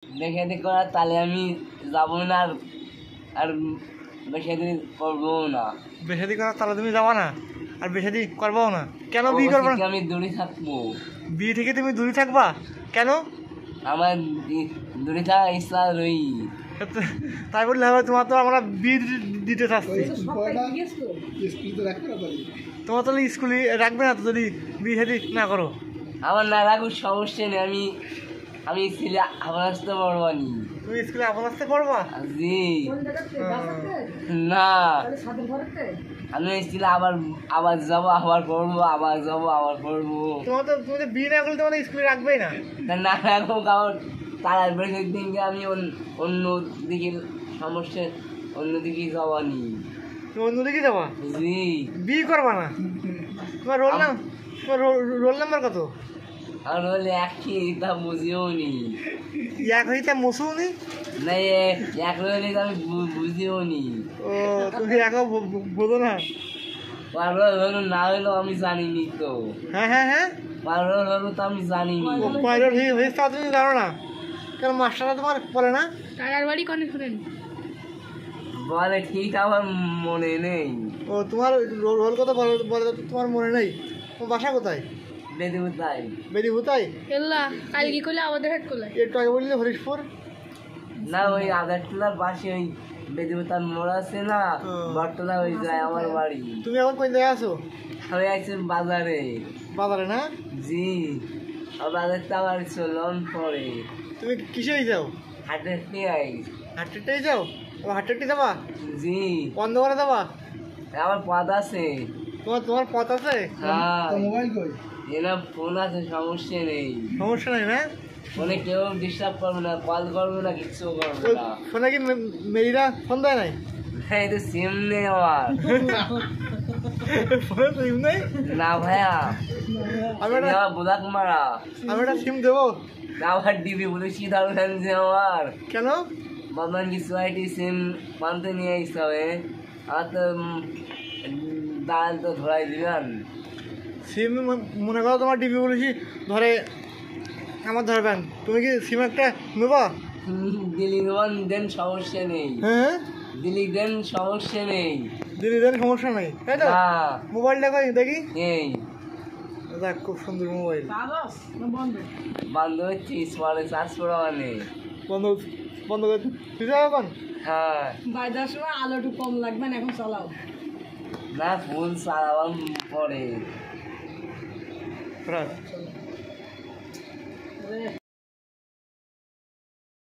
দেখে দি করা তাহলে আমি যাবো না আর বেশাদি করবো না। বেশাদি করা তাহলে তুমি যাবা না আর বেশাদি করবাও না? কেন বিয়ে করবো না? আমি দূরে থাকবো। বিয়ে থেকে তুমি দূরে থাকবা কেন? আমার দূরে থাকা ইচ্ছা রই। তাই বললে হবে? তোমার তো আমরা বিয়ে দিতে চাচ্ছি, তোমার তাহলে স্কুলে রাখবে না তো যদি বিয়ে শাদি না করো? আমার না রাখুক সমস্যা নেই, আমি স্কুলে আবার আসতে পারবো নি। তুমি স্কুলে আবার আসতে পারবা? জি না, আমি স্কুলে আবার যাবো, আবার করবো, আবার যাবো, আবার করবো। তোমার তো তুমি বিয়ে না করলে তোমাদের স্কুলে রাখবেই না। না রাখুক, আবার তার বেশির দিনকে আমি অন্য দিকে সমস্যা, অন্যদিকে যাওয়া নি। তুমি অন্যদিকে যাবা? জি। বিয়ে করবা না? তোমার রোল নাম্বার কত? আর হলে একই, তা বুঝিও নি। এক হইতে মশুও নি না, এক হলে আমি বুঝিও নি। ও তুমি একা বোঝো না? পারবার হলো না হলেও আমি জানিনি তো। হ্যাঁ হ্যাঁ হ্যাঁ, পারবার হলো তো আমি জানিনি। পাইলট হয়েছে তা তুমি জানো না? কেন মাস্টাররা তোমার বলে না? টায়ার বাড়ি কনে শুনেন বলে ঠিক, আমার মনে নেই। ও তোমার রোল কথা বলে তোমার মনে নেই? তোমার বাসা কোথায়? বেদিবুতাই। বেদিভূতাই? এল্লা কাল কি করলে আমাদের হাট করলে একটু আগে বললে হরিশপুর। না, ওই আগারতলার পাশে ওই বেদিবুতার মোড় আছে না, বটতলা, ওই যায় আমার বাড়ি। তুমি এখন কোন জায়গায় আছো? আমি আছি বাজারে। বাজারে না? জি, আর বাজার তো আবার চলন পরে। তুমি কিসেই যাও? হাটের পেয়াই। হাটটাই যাও? ও হাটটি যাবা? জি। বন্ধ করে যাবা? আমার পদ আছে। তোমার পথ আছে? হ্যাঁ, মোবাইল কই? এনা ফোন আছে, সমস্যা নেই। সমস্যা নাই না? ফোনে কেউ ডিস্টার্ব করবে না, কল করবে না, কিচ্ছু করবে না। ফোনে কি মেরিরা ফোন দেয় নাই? এই তো সিম নেই আমার। ফোনে সিম নেই? না ভাইয়া, আমি বোধাক মারা। একটা সিম দেবো? আবার ডিবি বলেছি ধরবেন যে আমার কেন? বর্তমান কিছু আইটি সিম পানতে নিয়ে আসতে হবে। আর তো দাঁড়ান তো ধরাই দিবেন। সিম মনে করো তোমার ডিবি বলেছি ধরে আমার ধরবেন, তুমি কি সিম একটা নেবা? দিল্লি দেন, সমস্যা নেই। হ্যাঁ, দিল্লি দেন, সমস্যা নেই। দিদি দেন, সমস্যা নাই, তাই তো? মোবাইলটা কই দেখি। এই দেখ, খুব সুন্দর মোবাইল। বন্ধ হচ্ছে, স্মার্টে চার্জ করা নেই। বন্ধ বন্ধ করে দিতে হবে এখন? হ্যাঁ, বাজার সময় আলো একটু কম লাগবে না, এখন চালাও না ফোন চালাবার পরে। রাখ।